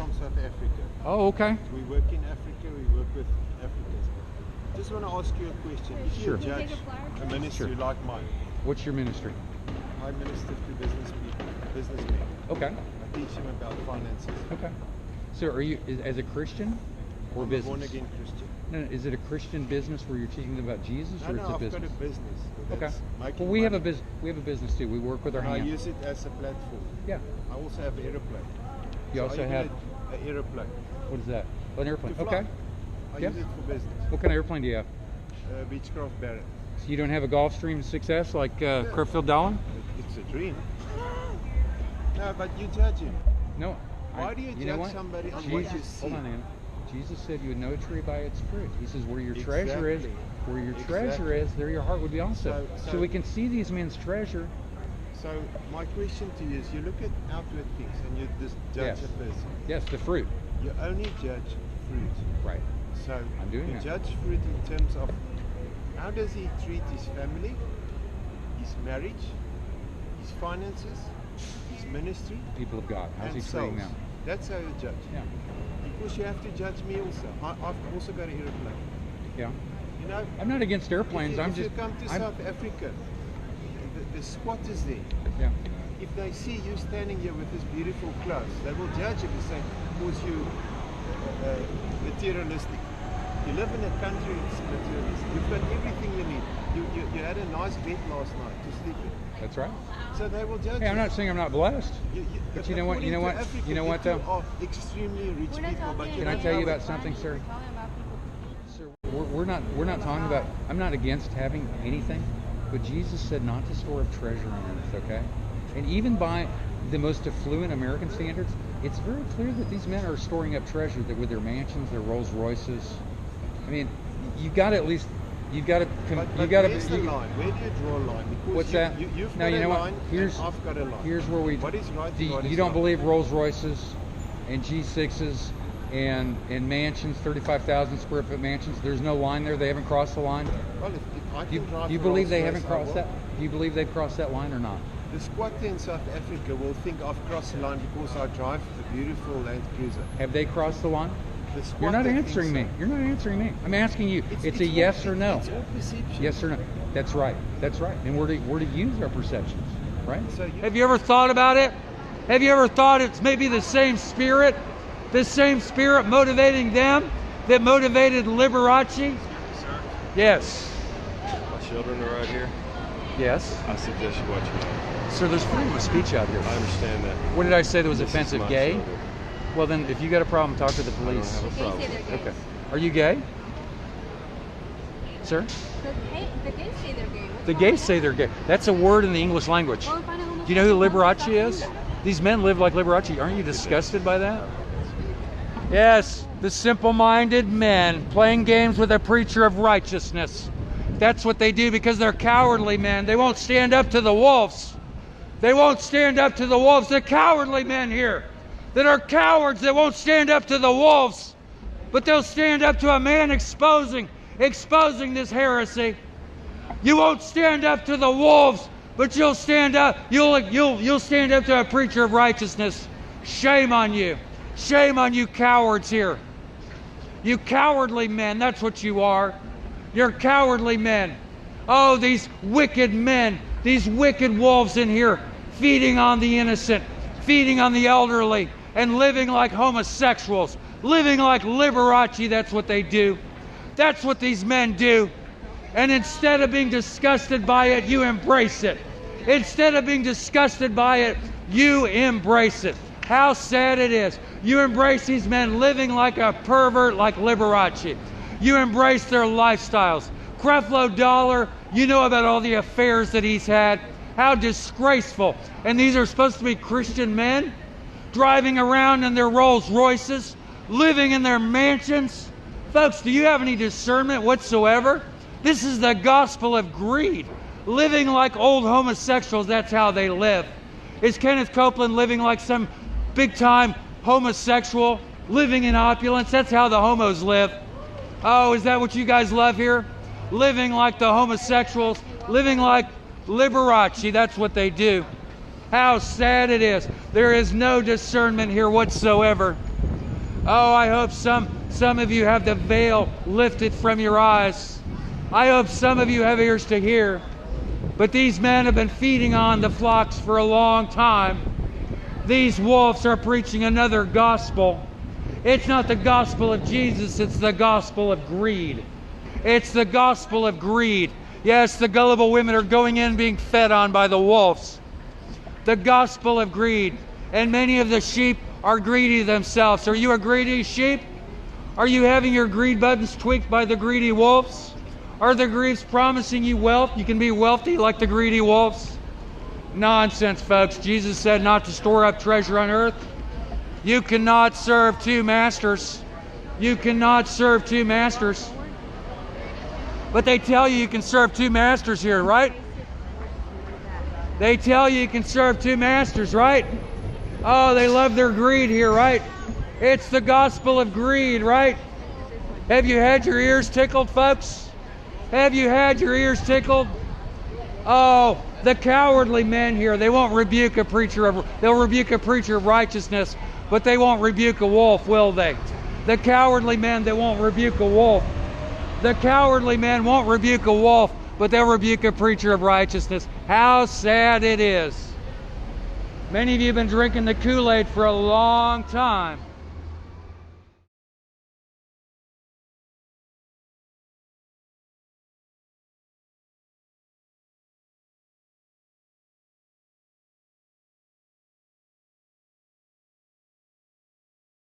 from South Africa. Oh, okay. We work in Africa, we work with Africans. Just want to ask you a question. If Sure. you judge a ministry like mine, What's your ministry? I minister to businessmen. Okay. I teach them about finances. Okay. So are you, as a Christian or I'm business? a born-again Christian. No, is it a Christian business where you're teaching them about Jesus, or No, it's a I've business? got a business. Okay. That's Well, we have a money. business too. We work with our And I hands. use it as a platform. Yeah. I also have an aeroplane. You also have an aeroplane. what is that? An airplane. To fly. Okay. I Yeah. use it for business. What kind of airplane do you have? Beechcraft Barrett. So you don't have a Gulfstream success like Creflo Dallin? It's a dream. No, but you judge him. No. Why do you know judge what? somebody on Jesus, what you see? hold on, Anna. Jesus said you would know a tree by its fruit. He says where your treasure is, where your treasure is, there your heart would be also. So we can see these men's treasure. So my question to you is, you look at outward things and you just judge a person. Yes, the fruit. You only judge fruit. Right. So I'm doing you that. judge fruit in terms of how does he treat his family, his marriage, his finances, his ministry, People of God. How's and he treating souls. them? That's how you judge. Yeah. Because you have to judge me also. I've also got an aeroplane. Yeah. You know, I'm not against airplanes. if you come to South Africa, the squatters there, Yeah. if they see you standing here with this beautiful clothes, they will judge you and say, because you materialistic. You live in a country that's materialistic. You've got everything you need. You had a nice bed last night to sleep in. That's right. So they will judge Hey, I'm you. not saying I'm not blessed. But you know what? You know what? Africa, You know what though? Are extremely rich people, but Can I tell you about something, sir? Sir, we're not talking about. I'm not against having anything, but Jesus said not to store up treasure on earth. Okay, and even by the most affluent American standards, it's very clear that these men are storing up treasure that with their mansions, their Rolls Royces. I mean, you got to at least. You've got to. But where's the line? Where do you draw a line? Because What's that? You've No, got you know a what? line, Here's and I've got a line. Here's where we. What is right and what is You don't not? believe Rolls Royces and G6s and mansions, 35,000 square foot mansions. There's no line there. They haven't crossed the line. Well, if I can drive You a believe they Rolls haven't Royce, I crossed will. that? Do you believe they've crossed that line or not? The squatter in South Africa will think I've crossed the line because I drive a beautiful Land Cruiser. Have they crossed the line? The You're not squatter answering me. thinks so. You're not answering me. I'm asking you. It's a all- yes or no. It's all perception. Yes or no. That's right. That's right. And we're to use our perceptions, right? So Have you ever thought about it? Have you ever thought it's maybe the same spirit motivating them that motivated Liberace? Sir, Yes. my children are right here. Yes. I suggest you watch me. Sir, there's freedom of speech out here. I understand that. What did I say that was This is offensive? my Gay? children. Well, then, if you got a problem, talk to the I don't police. have a problem. Okay. Are you gay? Sir? The gays say they're gay. The gays say they're gay. That's a word in the English language. Well, if I know Do you know who Liberace is? These men live like Liberace. Aren't you disgusted by that? Yes, the simple-minded men playing games with a preacher of righteousness. That's what they do because they're cowardly men. They won't stand up to the wolves. They won't stand up to the wolves. The cowardly men here that are cowards that won't stand up to the wolves, but they'll stand up to a man exposing this heresy. You won't stand up to the wolves, but you'll stand up. You'll stand up to a preacher of righteousness. Shame on you. Shame on you cowards here. You cowardly men, that's what you are. You're cowardly men. Oh, these wicked men, these wicked wolves in here, feeding on the innocent, feeding on the elderly, and living like homosexuals, living like Liberace. That's what they do. That's what these men do. And instead of being disgusted by it, you embrace it. Instead of being disgusted by it, you embrace it. How sad it is. You embrace these men living like a pervert like Liberace. You embrace their lifestyles. Creflo Dollar, you know about all the affairs that he's had. How disgraceful. And these are supposed to be Christian men driving around in their Rolls Royces, living in their mansions. Folks, do you have any discernment whatsoever? This is the gospel of greed. Living like old homosexuals, that's how they live. Is Kenneth Copeland living like some big-time homosexual, living in opulence? That's how the homos live. Oh, is that what you guys love here? Living like the homosexuals, living like Liberace, that's what they do. How sad it is. There is no discernment here whatsoever. Oh, I hope some of you have the veil lifted from your eyes. I hope some of you have ears to hear. But these men have been feeding on the flocks for a long time. These wolves are preaching another gospel. It's not the gospel of Jesus, it's the gospel of greed. It's the gospel of greed. Yes, the gullible women are going in being fed on by the wolves. The gospel of greed. And many of the sheep are greedy themselves. Are you a greedy sheep? Are you having your greed buttons tweaked by the greedy wolves? Are the greeds promising you wealth? You can be wealthy like the greedy wolves? Nonsense, folks. Jesus said not to store up treasure on earth. You cannot serve two masters. You cannot serve two masters. But they tell you can serve two masters here, right? They tell you can serve two masters, right? Oh, they love their greed here, right? It's the gospel of greed, right? Have you had your ears tickled, folks? Have you had your ears tickled? Oh, the cowardly men here, they won't rebuke a preacher they'll rebuke a preacher of righteousness, but they won't rebuke a wolf, will they? The cowardly men, they won't rebuke a wolf. The cowardly men won't rebuke a wolf, but they'll rebuke a preacher of righteousness. How sad it is. Many of you have been drinking the Kool-Aid for a long time.